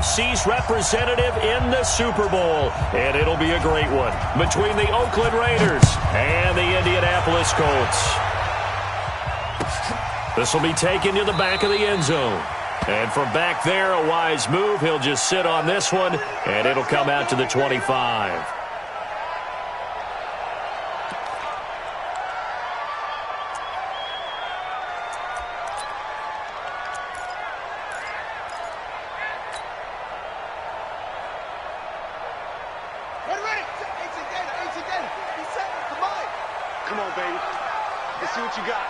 AFC's representative in the Super Bowl. And it'll be a great one between the Oakland Raiders and the Indianapolis Colts. This will be taken to the back of the end zone. And from back there, a wise move. He'll just sit on this one, and it'll come out to the 25. Come on, baby. Let's see what you got.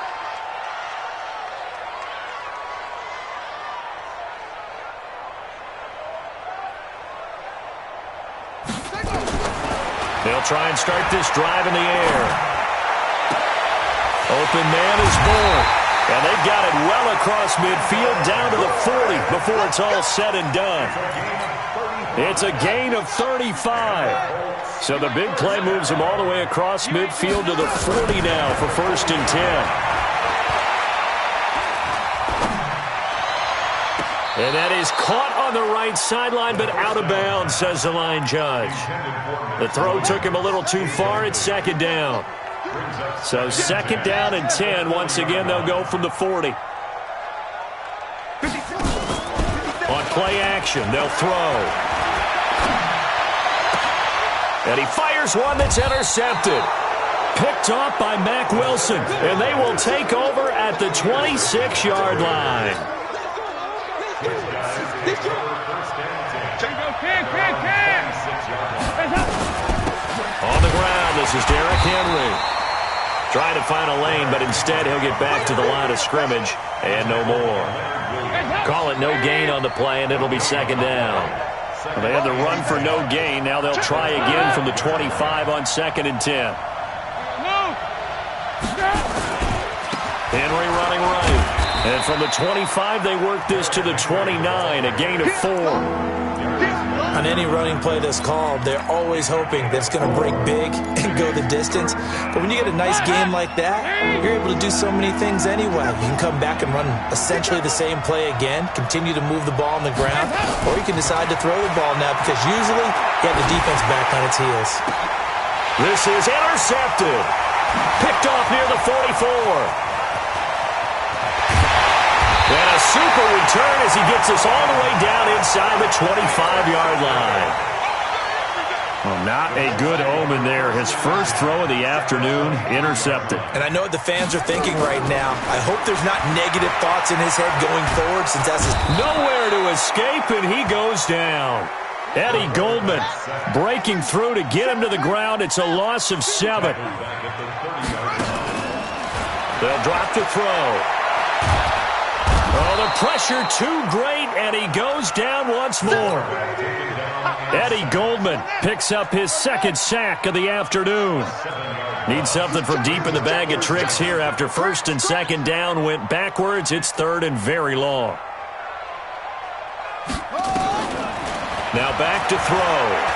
They'll try and start this drive in the air. Open man is born. And they've got it well across midfield down to the 40 before it's all said and done. It's a gain of 35. So the big play moves them all the way across midfield to the 40 now for 1st and 10. And that is caught on the right sideline, but out of bounds, says the line judge. The throw took him a little too far. It's 2nd down. So 2nd down and 10. Once again, they'll go from the 40. On play action, they'll throw. And he fires one that's intercepted. Picked off by Mack Wilson. And they will take over at the 26-yard line. On the ground, this is Derrick Henry. Trying to find a lane, but instead he'll get back to the line of scrimmage and no more. Call it no gain on the play, and it'll be 2nd down. They had the run for no gain. Now they'll try again from the 25 on 2nd and 10. Henry running right. And from the 25, they work this to the 29, a gain of 4. On any running play that's called, they're always hoping that it's going to break big and go the distance. But when you get a nice game like that, you're able to do so many things anyway. You can come back and run essentially the same play again, continue to move the ball on the ground, or you can decide to throw the ball now because usually you have the defense back on its heels. This is intercepted. Picked off near the 44. And a super return as he gets us all the way down inside the 25-yard line. Well, not a good omen there. His first throw of the afternoon, intercepted. And I know what the fans are thinking right now. I hope there's not negative thoughts in his head going forward since that's nowhere to escape, and he goes down. Eddie Goldman breaking through to get him to the ground. It's a loss of 7. They'll drop the throw. Oh, the pressure too great, and he goes down once more. Eddie Goldman picks up his 2nd sack of the afternoon. Needs something from deep in the bag of tricks here after 1st and 2nd down went backwards. It's 3rd and very long. Now back to throw.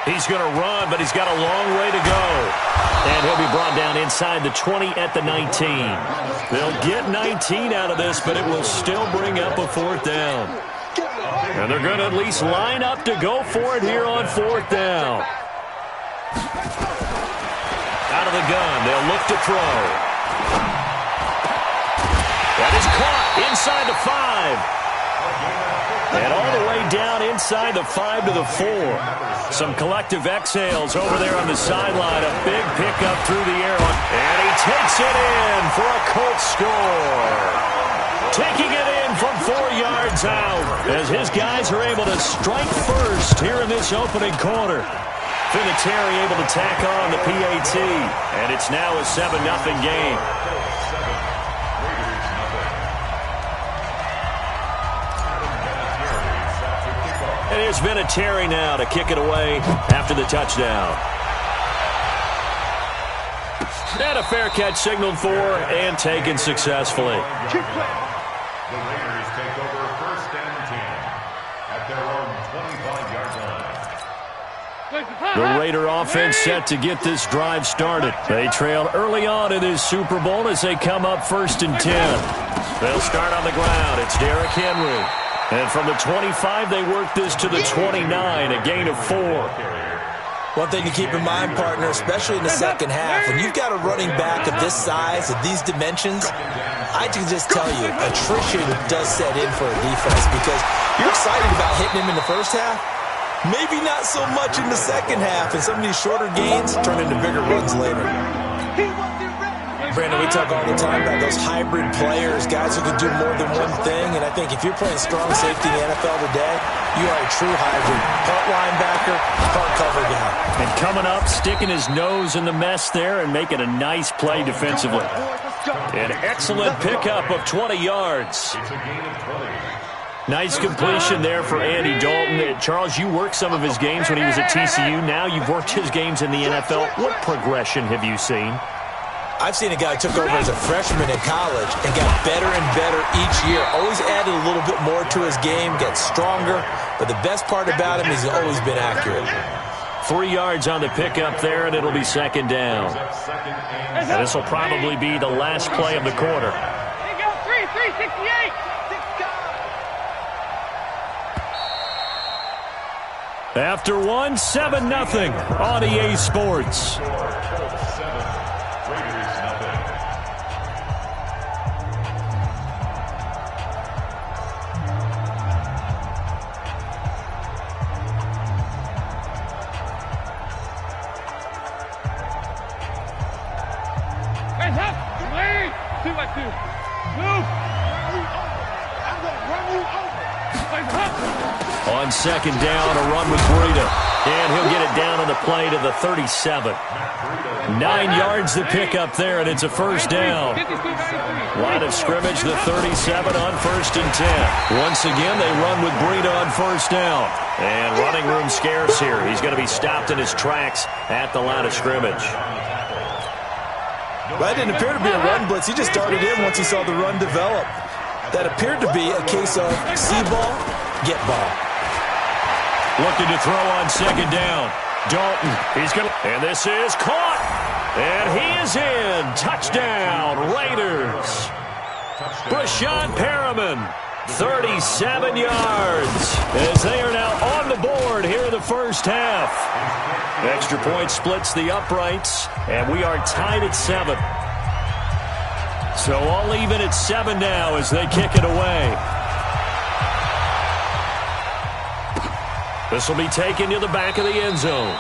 He's going to run, but he's got a long way to go. And he'll be brought down inside the 20 at the 19. They'll get 19 out of this, but it will still bring up a 4th down. And they're going to at least line up to go for it here on 4th down. Out of the gun, they'll look to throw. That is caught inside the 5. And all the way down inside the 5 to the 4. Some collective exhales over there on the sideline. A big pickup through the air. And he takes it in for a Colts score. Taking it in from 4 yards out as his guys are able to strike first here in this opening quarter. Vinatieri able to tack on the PAT. And it's now a 7-0 game. And here's Vinatieri now to kick it away after the touchdown. And a fair catch signaled for and taken successfully. The Raiders take over 1st and 10 at their own 25-yard line. The Raider offense set to get this drive started. They trail early on in this Super Bowl as they come up 1st and 10. They'll start on the ground. It's Derrick Henry. And from the 25, they work this to the 29, a gain of 4. One thing to keep in mind, partner, especially in the second half, when you've got a running back of this size, of these dimensions, I can just tell you, attrition does set in for a defense because you're excited about hitting him in the first half. Maybe not so much in the second half, and some of these shorter gains turn into bigger runs later. Brandon, we talk all the time about those hybrid players, guys who can do more than one thing, and I think if you're playing strong safety in the NFL today, you are a true hybrid. Part linebacker, part cover guy. And coming up, sticking his nose in the mess there and making a nice play defensively. An excellent pickup of 20 yards. Nice completion there for Andy Dalton. Charles, you worked some of his games when he was at TCU. Now you've worked his games in the NFL. What progression have you seen? I've seen a guy who took over as a freshman in college and got better and better each year. Always added a little bit more to his game, gets stronger. But the best part about him is he's always been accurate. 3 yards on the pickup there, and it'll be 2nd down. And this will probably be the last play of the quarter. Here you go, 368. After one, 7-0 on EA Sports. Hands up, lead. 2-by-2. Move. On 2nd down, a run with Breida. And he'll get it down on the play to the 37. 9 yards to pick up there, and it's a 1st down. Line of scrimmage, the 37 on 1st and 10. Once again, they run with Breida on 1st down. And running room scarce here. He's going to be stopped in his tracks at the line of scrimmage. That didn't appear to be a run blitz. He just darted in once he saw the run develop. That appeared to be a case of see ball, get ball. Looking to throw on 2nd down. Dalton, he's going to, and this is caught. And he is in. Touchdown, Raiders. Brashad Perriman, 37 yards. As they are now on the board here in the first half. Extra point splits the uprights, and we are tied at 7. So all even at 7 now as they kick it away. This will be taken to the back of the end zone.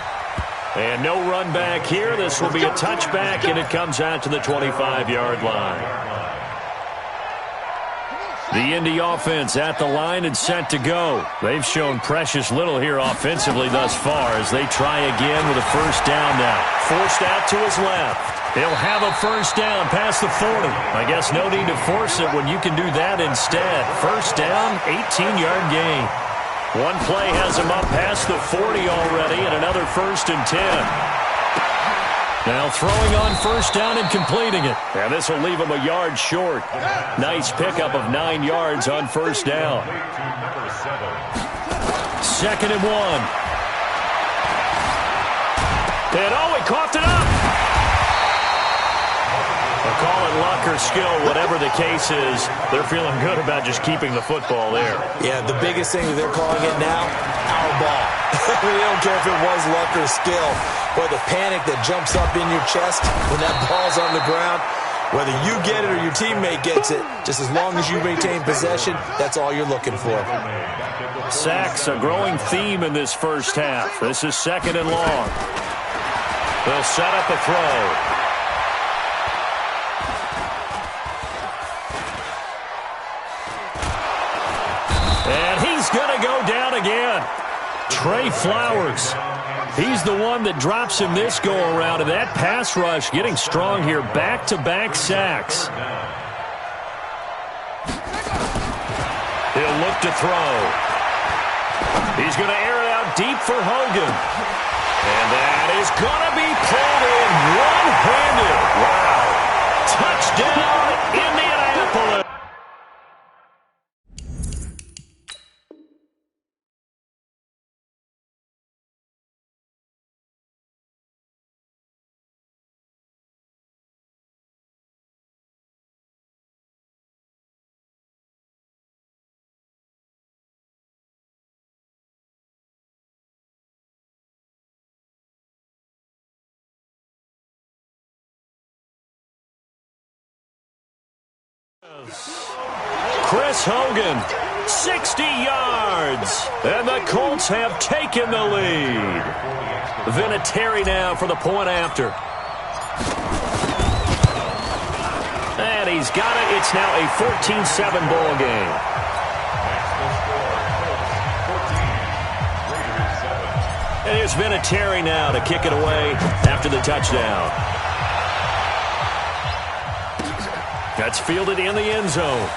And no run back here. This will be a touchback, and it comes out to the 25-yard line. The Indy offense at the line and set to go. They've shown precious little here offensively thus far as they try again with a 1st down now. Forced out to his left. He'll have a 1st down past the 40. I guess no need to force it when you can do that instead. 1st down, 18-yard gain. One play has him up past the 40 already, and another 1st and 10. Now throwing on 1st down and completing it. And this will leave him a yard short. Nice pickup of 9 yards on 1st down. 2nd and 1. And oh, he coughed it up. They'll call it luck or skill, whatever the case is. They're feeling good about just keeping the football there. Yeah, the biggest thing that they're calling it now, our ball. They don't care if it was luck or skill. Or the panic that jumps up in your chest when that ball's on the ground. Whether you get it or your teammate gets it, just as long as you maintain possession, that's all you're looking for. Sacks, a growing theme in this first half. This is 2nd and long. They'll set up a throw. And he's going to go down again. Trey Flowers. He's the one that drops him this go-around, and that pass rush getting strong here. Back-to-back sacks. He'll look to throw. He's going to air it out deep for Hogan. And that is going to be pulled in one-handed. Wow. Touchdown, Indianapolis. Chris Hogan, 60 yards. And the Colts have taken the lead. Vinatieri now for the point after. And he's got it. It's now a 14-7 ball game. And here's Vinatieri now to kick it away after the touchdown. That's fielded in the end zone.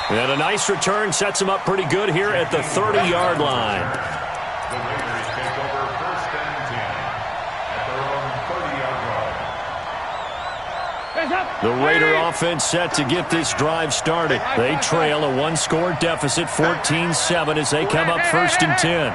And a nice return sets him up pretty good here at the 30-yard line. The Raiders take over 1st and 10 at their own 30-yard line. The Raider offense set to get this drive started. They trail a one-score deficit, 14-7, as they come up 1st and 10.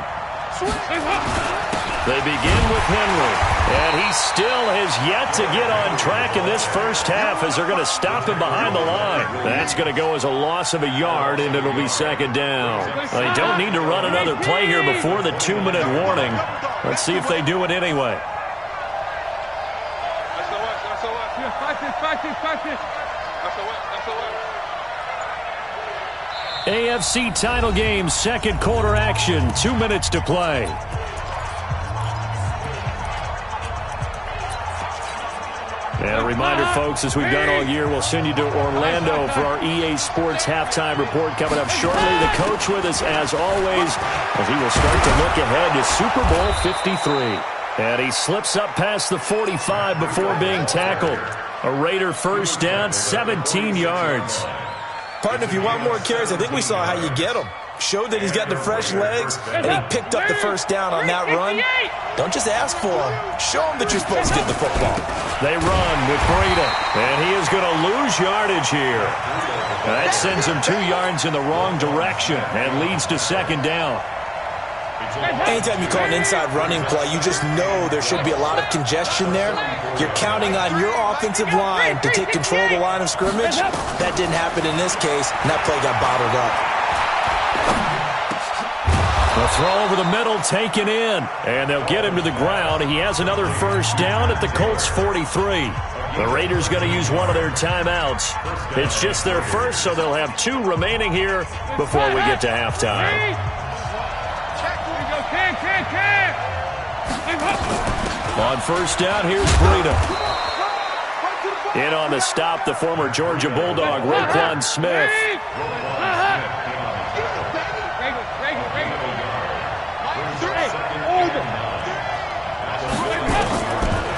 They begin with Henry, and he still has yet to get on track in this first half as they're going to stop him behind the line. That's going to go as a loss of a yard, and it'll be 2nd down. They don't need to run another play here before the 2-minute warning. Let's see if they do it anyway. AFC title game, 2nd quarter action, 2 minutes to play. And a reminder, folks, as we've done all year, we'll send you to Orlando for our EA Sports halftime report coming up shortly. The coach with us, as always, as he will start to look ahead to Super Bowl 53. And he slips up past the 45 before being tackled. A Raider first down, 17 yards. Partner, if you want more carries, I think we saw how you get them. Showed that he's got the fresh legs, and he picked up the first down on that run. Don't just ask for him. Show him that you're supposed to get the football. They run with Breida, and he is going to lose yardage here. That sends him 2 yards in the wrong direction and leads to 2nd down. Anytime you call an inside running play, you just know there should be a lot of congestion there. You're counting on your offensive line to take control of the line of scrimmage. That didn't happen in this case, and that play got bottled up. The throw over the middle taken in, and they'll get him to the ground. He has another first down at the Colts 43. The Raiders going to use one of their timeouts. It's just their first, so they'll have 2 remaining here before we get to halftime. On first down, here's Breida. In on the stop, the former Georgia Bulldog, Roquan Smith.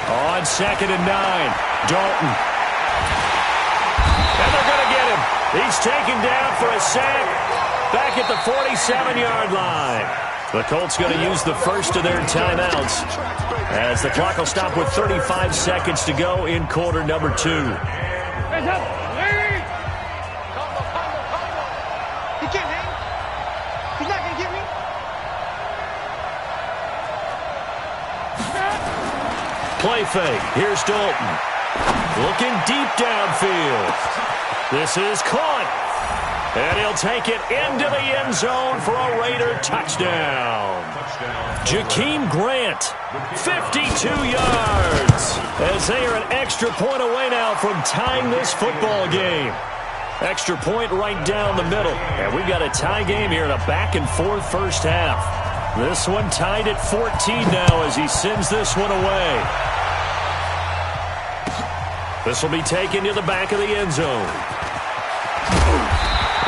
On 2nd and 9, Dalton. And they're going to get him. He's taken down for a sack back at the 47-yard line. The Colts going to use the first of their timeouts as the clock will stop with 35 seconds to go in quarter number 2. He can't hang. He's not going to get me. Play fake. Here's Dalton. Looking deep downfield. This is caught. And he'll take it into the end zone for a Raider touchdown. Jakeem Grant, 52 yards. As they are an extra point away now from tying this football game. Extra point right down the middle. And we've got a tie game here in a back-and-forth first half. This one tied at 14 now as he sends this one away. This will be taken to the back of the end zone.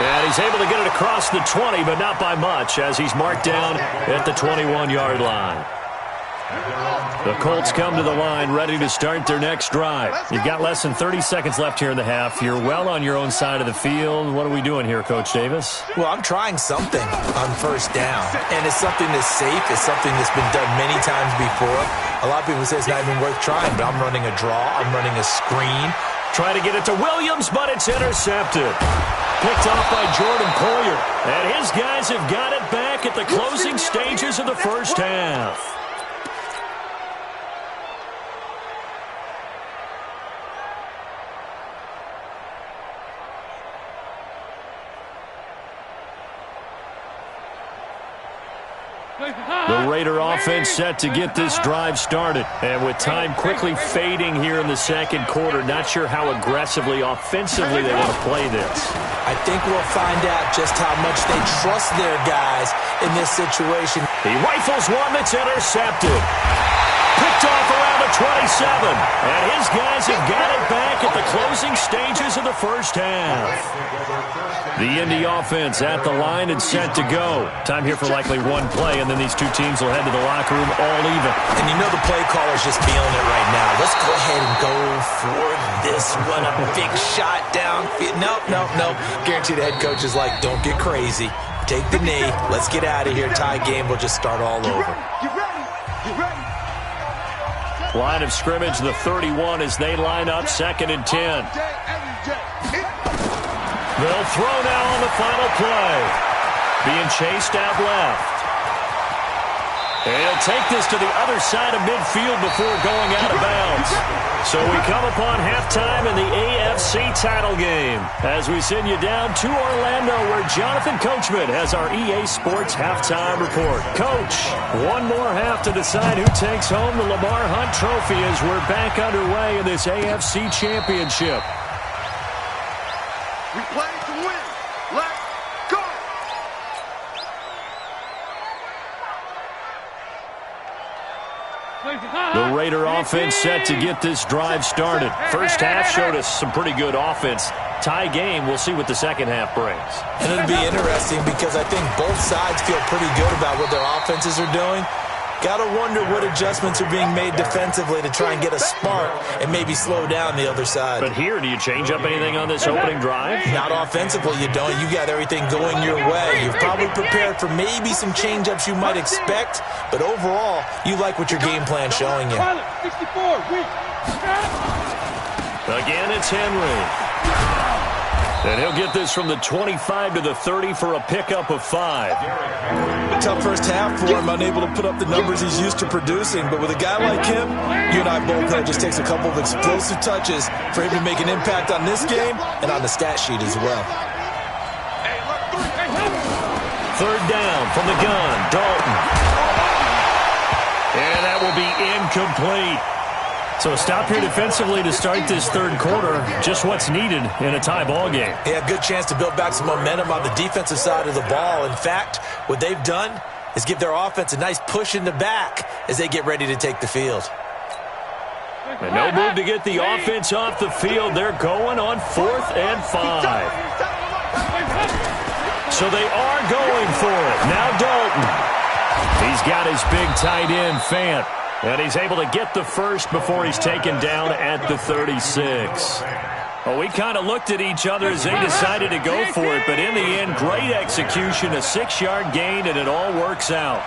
And he's able to get it across the 20, but not by much, as he's marked down at the 21-yard line. The Colts come to the line ready to start their next drive. You've got less than 30 seconds left here in the half. You're well on your own side of the field. What are we doing here, Coach Davis? Well, I'm trying something on first down, and it's something that's safe. It's something that's been done many times before. A lot of people say it's not even worth trying, but I'm running a draw. I'm running a screen. Try to get it to Williams, but it's intercepted. Picked off by Jordan Poyer. And his guys have got it back at the closing stages of the first half. The Raider offense set to get this drive started. And with time quickly fading here in the second quarter, not sure how aggressively, offensively they want to play this. I think we'll find out just how much they trust their guys in this situation. He rifles one that's intercepted. Picked off around the 27. And his guys have got it back at the closing stages of the first half. The Indy offense at the line and set to go. Time here for likely one play, and then these two teams will head to the locker room all even. And you know the play caller's just feeling it right now. Let's go ahead and go for this one. A big shot downfield. Nope. Guarantee the head coach is like, don't get crazy. Take the knee. Let's get out of here. Tie game. We'll just start all over. Get ready. Line of scrimmage, the 31 as they line up, 2nd and 10. They'll throw now on the final play. Being chased out left. And he'll take this to the other side of midfield before going out of bounds. So we come upon halftime in the AFC title game as we send you down to Orlando where Jonathan Coachman has our EA Sports halftime report. Coach, one more half to decide who takes home the Lamar Hunt Trophy as we're back underway in this AFC Championship. We play to win. Let's go. The Raider offense set to get this drive started. First half showed us some pretty good offense. Tie game, we'll see what the second half brings. And it'll be interesting because I think both sides feel pretty good about what their offenses are doing. Gotta wonder what adjustments are being made defensively to try and get a spark and maybe slow down the other side. But here, do you change up anything on this opening drive? Not offensively, you don't. You got everything going your way. You've probably prepared for maybe some change-ups you might expect, but overall, you like what your game plan's showing you. Again, it's Henry. And he'll get this from the 25 to the 30 for a pickup of 5. Tough first half for him, unable to put up the numbers he's used to producing. But with a guy like him, you and I both know it just takes a couple of explosive touches for him to make an impact on this game and on the stat sheet as well. Third down from the gun, Dalton. And that will be incomplete. So a stop here defensively to start this third quarter. Just what's needed in a tie ball game. Yeah, good chance to build back some momentum on the defensive side of the ball. In fact, what they've done is give their offense a nice push in the back as they get ready to take the field. And no move to get the offense off the field. They're going on 4th and 5. So they are going for it. Now Dalton. He's got his big tight end, Fant. And he's able to get the first before he's taken down at the 36. Well, we kind of looked at each other as they decided to go for it, but in the end, great execution, a 6-yard gain, and it all works out.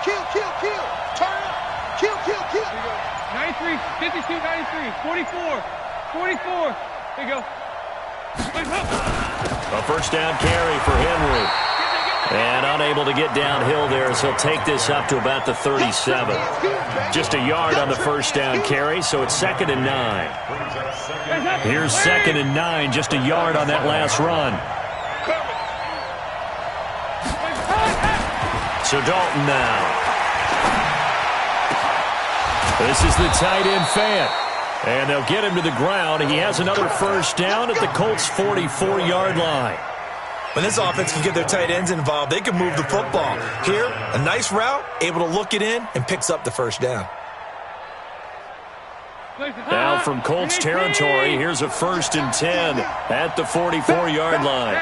Kill. Turn up. Kill. 93, 52, 93, 44. There you go. A first down carry for Henry. And unable to get downhill there as he'll take this up to about the 37. Just a yard on the first down carry, so it's 2nd and 9. Here's 2nd and 9, just a yard on that last run. So Dalton now. This is the tight end Fant. And they'll get him to the ground. He has another first down at the Colts' 44-yard line. When this offense can get their tight ends involved, they can move the football. Here, a nice route, able to look it in, and picks up the first down. Now from Colts territory, here's a 1st and 10 at the 44-yard line.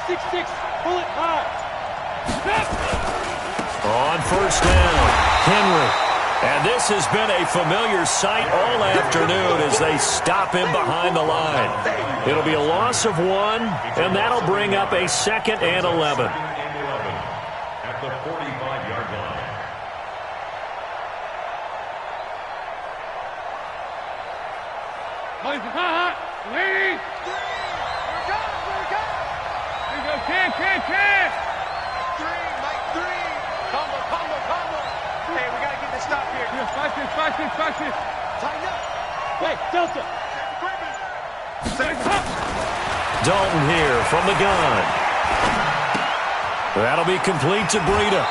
6-6, pull it high. On first down, Henry. And this has been a familiar sight all afternoon as they stop him behind the line. It'll be a loss of 1, and that'll bring up a 2nd and 11. At the 45-yard line. Lead. There you go, can. 3. Combo. Hey, we got to get this stop here. 5-6. Tighten up. Hey, Delta. Dalton here from the gun. That'll be complete to Breida.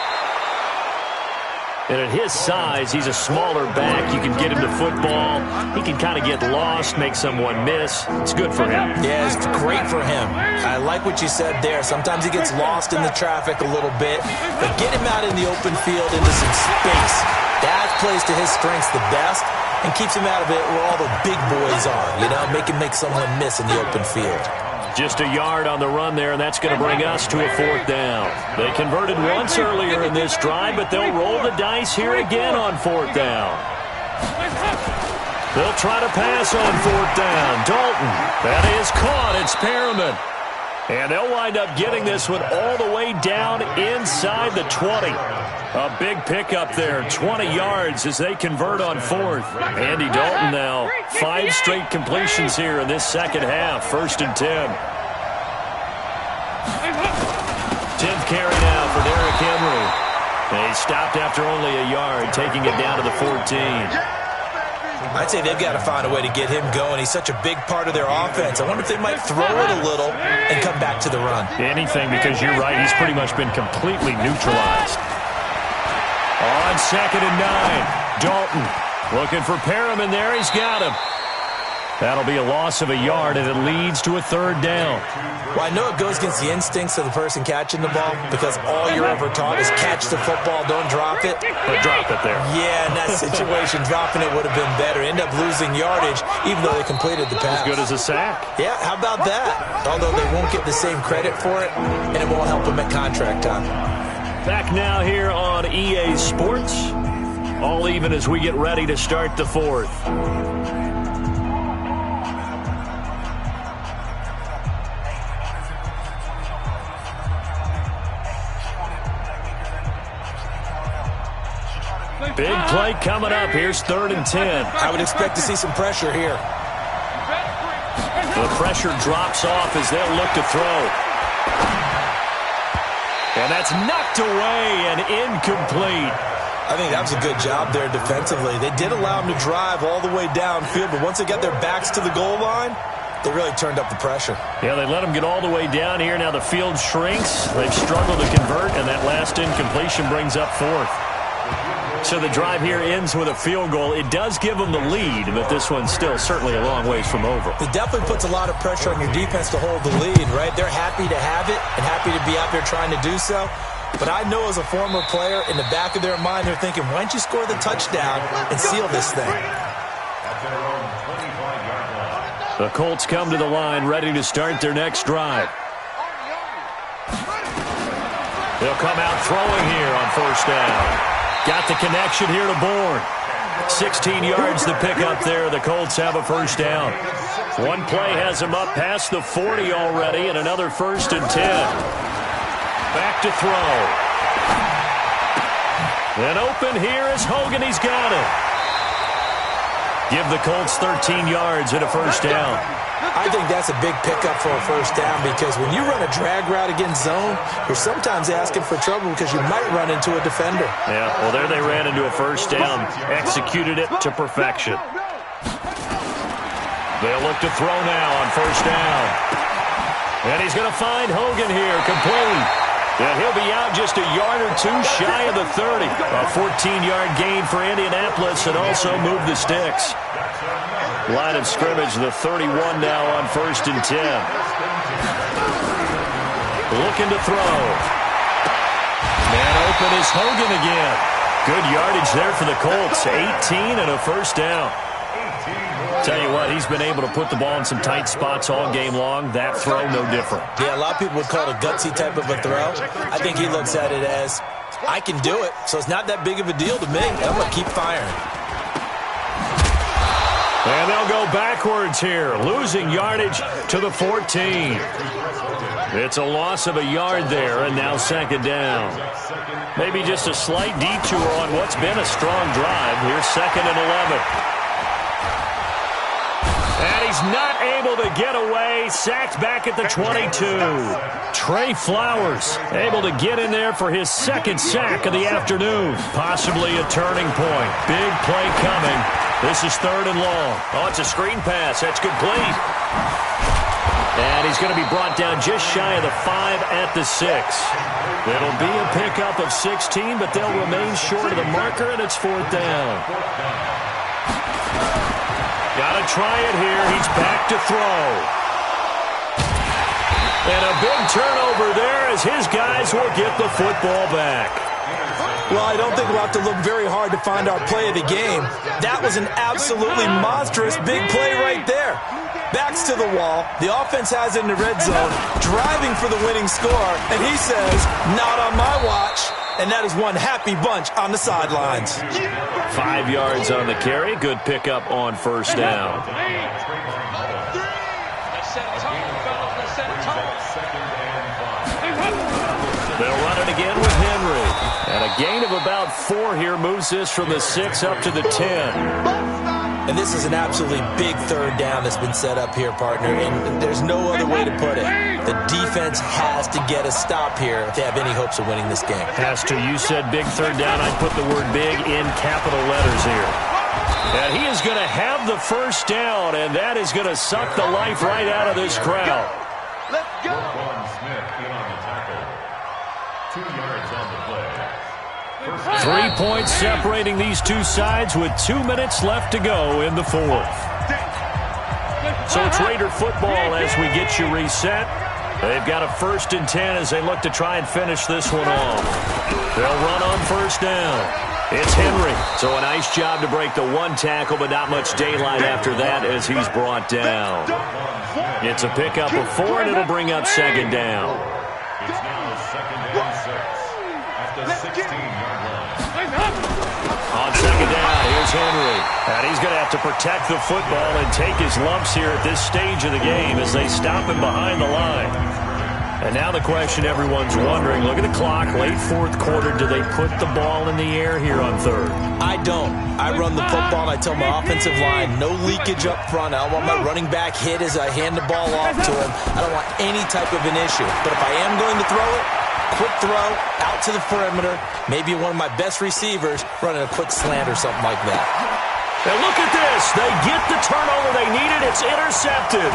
And at his size, he's a smaller back. You can get him to football. He can kind of get lost, make someone miss. It's good for him. Yeah, it's great for him. I like what you said there. Sometimes he gets lost in the traffic a little bit, but get him out in the open field into some space. That plays to his strengths the best and keeps him out of it where all the big boys are, you know, make him make someone miss in the open field. Just a yard on the run there, and that's going to bring us to a 4th down. They converted once earlier in this drive, but they'll roll the dice here again on 4th down. They'll try to pass on 4th down. Dalton, that is caught. It's Perriman. And they'll wind up getting this one all the way down inside the 20. A big pickup there, 20 yards as they convert on 4th. Andy Dalton now, 5 straight completions here in this second half, 1st and 10. 10th carry now for Derrick Henry. And he stopped after only a yard, taking it down to the 14. I'd say they've got to find a way to get him going. He's such a big part of their offense. I wonder if they might throw it a little and come back to the run. Anything, because you're right, he's pretty much been completely neutralized. On 2nd and 9, Dalton looking for Perriman there. He's got him. That'll be a loss of a yard, and it leads to a 3rd down. Well, I know it goes against the instincts of the person catching the ball because all you're ever taught is catch the football, don't drop it. But drop it there. Yeah, in that situation, dropping it would have been better. End up losing yardage, even though they completed the pass. As good as a sack. Yeah, how about that? Although they won't get the same credit for it, and it won't help them at contract time. Back now here on EA Sports. All even as we get ready to start the 4th. Big play coming up. Here's 3rd and 10. I would expect to see some pressure here. The pressure drops off as they'll look to throw. And that's knocked away and incomplete. I think that was a good job there defensively. They did allow them to drive all the way downfield, but once they got their backs to the goal line, they really turned up the pressure. Yeah, they let them get all the way down here. Now the field shrinks. They've struggled to convert, and that last incompletion brings up 4th. So the drive here ends with a field goal. It does give them the lead, but this one's still certainly a long ways from over. It definitely puts a lot of pressure on your defense to hold the lead, right? They're happy to have it and happy to be out there trying to do so. But I know as a former player, in the back of their mind, they're thinking, why don't you score the touchdown and seal this thing? The Colts come to the line, ready to start their next drive. They'll come out throwing here on 1st down. Got the connection here to Bourne. 16 yards to pick up there. The Colts have a 1st down. One play has them up past the 40 already, and another 1st and 10. Back to throw. And open here is Hogan. He's got it. Give the Colts 13 yards and a 1st down. I think that's a big pickup for a 1st down because when you run a drag route against zone, you're sometimes asking for trouble because you might run into a defender. Yeah, well, there they ran into a 1st down. Executed it to perfection. They'll look to throw now on 1st down. And he's going to find Hogan here, complete. And he'll be out just a yard or 2 shy of the 30. A 14-yard gain for Indianapolis and also move the sticks. Line of scrimmage, the 31 now on 1st and 10. Looking to throw. And open is Hogan again. Good yardage there for the Colts. 18 and a 1st down. Tell you what, he's been able to put the ball in some tight spots all game long. That throw, no different. Yeah, a lot of people would call it a gutsy type of a throw. I think he looks at it as, I can do it, so it's not that big of a deal to me. I'm going to keep firing. And they'll go backwards here, losing yardage to the 14. It's a loss of a yard there, and now 2nd down. Maybe just a slight detour on what's been a strong drive. Here's 2nd and 11. And he's not able to get away. Sacked back at the 22. Trey Flowers able to get in there for his 2nd sack of the afternoon. Possibly a turning point. Big play coming. This is 3rd and long. Oh, it's a screen pass. That's complete. And he's going to be brought down just shy of the 5 at the 6. It'll be a pickup of 16, but they'll remain short of the marker, and it's 4th down. Got to try it here. He's back to throw. And a big turnover there as his guys will get the football back. Well, I don't think we'll have to look very hard to find our play of the game. That was an absolutely monstrous big play right there. Backs to the wall. The offense has it in the red zone, driving for the winning score, and he says, not on my watch. And that is one happy bunch on the sidelines. 5 yards on the carry. Good pickup on 1st down. They'll run it again with Henry. And a gain of about 4 here moves this from the 6 up to the 10. And this is an absolutely big 3rd down that's been set up here, partner. And there's no other way to put it. The defense has to get a stop here if they have any hopes of winning this game. Has to. You said big 3rd down. I'd put the word big in capital letters here. And he is going to have the 1st down, and that is going to suck the life right out of this crowd. Let's go. Smith in on the tackle. 2 yards on the play. 3 points separating these two sides with 2 minutes left to go in the 4th. So it's Raider football as we get you reset. They've got a 1st and 10 as they look to try and finish this one off. They'll run on 1st down. It's Henry. So a nice job to break the 1 tackle, but not much daylight after that as he's brought down. It's a pickup of 4, and it'll bring up 2nd down. It's now 2nd and 6 at the 16-yard line. On 2nd down, here's Henry. And he's going to have to protect the football and take his lumps here at this stage of the game as they stop him behind the line. And now the question everyone's wondering, look at the clock, late 4th quarter, do they put the ball in the air here on 3rd? I don't. I run the football, and I tell my offensive line, no leakage up front. I don't want my running back hit as I hand the ball off to him. I don't want any type of an issue. But if I am going to throw it, quick throw, out to the perimeter, maybe one of my best receivers running a quick slant or something like that. Now look at this. They get the turnover they needed. It's intercepted.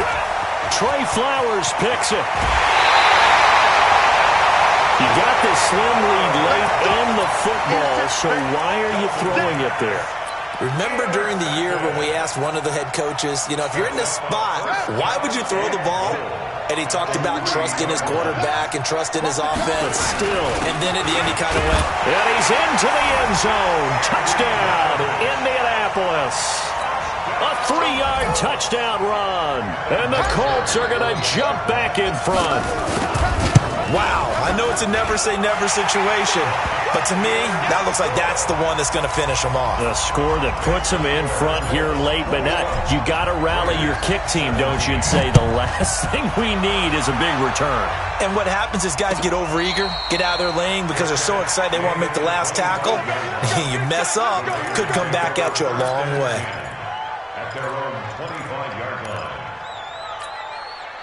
Trey Flowers picks it. You got this slim lead late in the football, so why are you throwing it there? Remember during the year when we asked one of the head coaches, you know, if you're in this spot, why would you throw the ball? And he talked about trusting his quarterback and trusting his offense. But still. And then at the end he kind of went. And he's into the end zone. Touchdown, Indianapolis. A 3-yard touchdown run. And the Colts are going to jump back in front. Wow, I know it's a never-say-never situation, but to me, that looks like that's the one that's going to finish them off. The score that puts them in front here late, but now you got to rally your kick team, don't you, and say the last thing we need is a big return. And what happens is guys get overeager, get out of their lane because they're so excited they want to make the last tackle. You mess up, could come back at you a long way. At their own 25-yard line.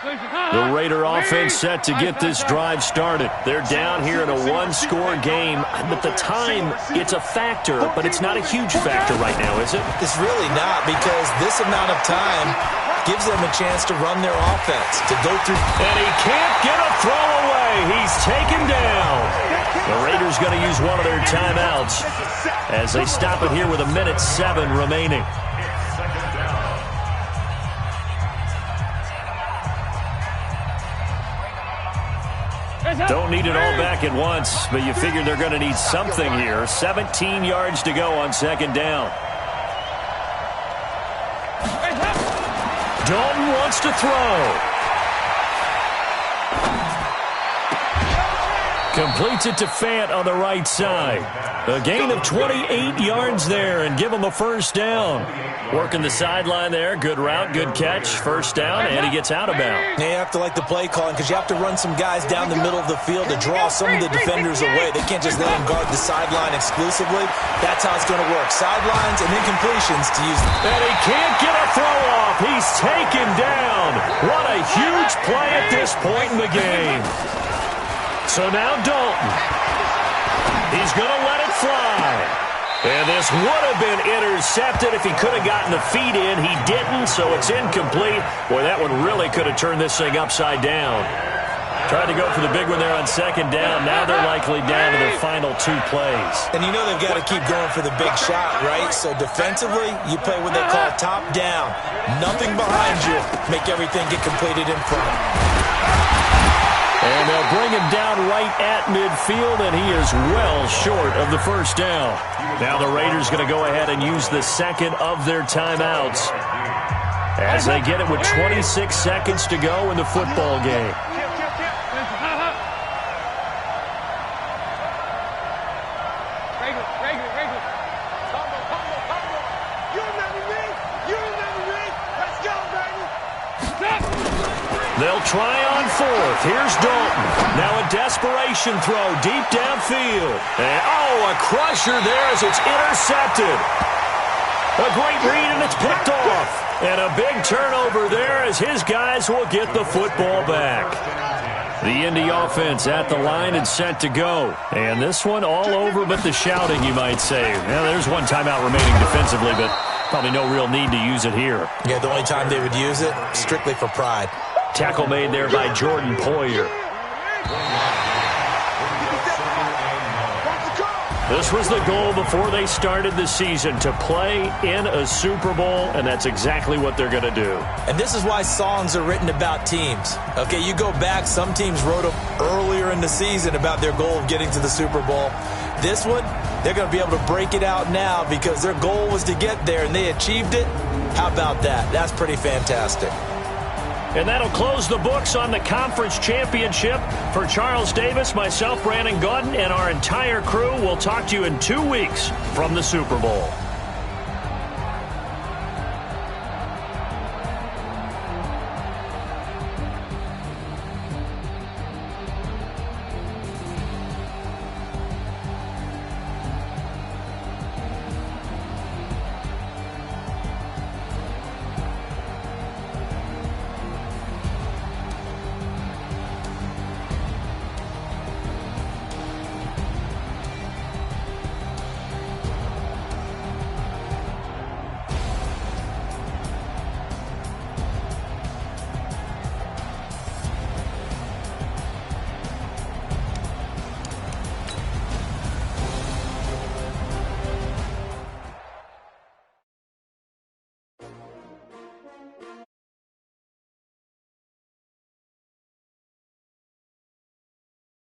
The Raider offense set to get this drive started. They're down here in a 1-score game. But the time, it's a factor, but it's not a huge factor right now, is it? It's really not, because this amount of time gives them a chance to run their offense, to go through. And he can't get a throw away. He's taken down. The Raiders going to use one of their timeouts as they stop it here with 1:07 remaining. Don't need it all back at once, but you figure they're going to need something here. 17 yards to go on 2nd down. Dalton wants to throw. Completes it to Fant on the right side. A gain of 28 yards there and give him a 1st down. Working the sideline there. Good route, good catch. 1st down, and he gets out of bounds. You have to like the play calling because you have to run some guys down the middle of the field to draw some of the defenders away. They can't just let them guard the sideline exclusively. That's how it's going to work. Sidelines and then completions to use them. And he can't get a throw off. He's taken down. What a huge play at this point in the game. So now Dalton. He's going to let it fly. And this would have been intercepted if he could have gotten the feet in. He didn't, so it's incomplete. Boy, that one really could have turned this thing upside down. Tried to go for the big one there on second down. Now they're likely down to their final 2 plays. And you know they've got to keep going for the big shot, right? So defensively, you play what they call top down. Nothing behind you. Make everything get completed in front. And they'll bring him down right at midfield, and he is well short of the first down. Now the Raiders going to go ahead and use the second of their timeouts as they get it with 26 seconds to go in the football game. They'll try on fourth. Here's Dalton. Now a desperation throw deep downfield. And, a crusher there as it's intercepted. A great read, and it's picked off. And a big turnover there as his guys will get the football back. The Indy offense at the line and set to go. And this one all over but the shouting, you might say. Now, there's one timeout remaining defensively, but probably no real need to use it here. Yeah, the only time they would use it, strictly for pride. Tackle made there by Jordan Poyer. This was the goal before they started the season, to play in a Super Bowl, and that's exactly what they're going to do. And this is why songs are written about teams. Okay, you go back, some teams wrote them earlier in the season about their goal of getting to the Super Bowl. This one, they're going to be able to break it out now because their goal was to get there, and they achieved it. How about that? That's pretty fantastic. And that'll close the books on the conference championship. For Charles Davis, myself, Brandon Gaudin, and our entire crew, we'll talk to you in 2 weeks from the Super Bowl.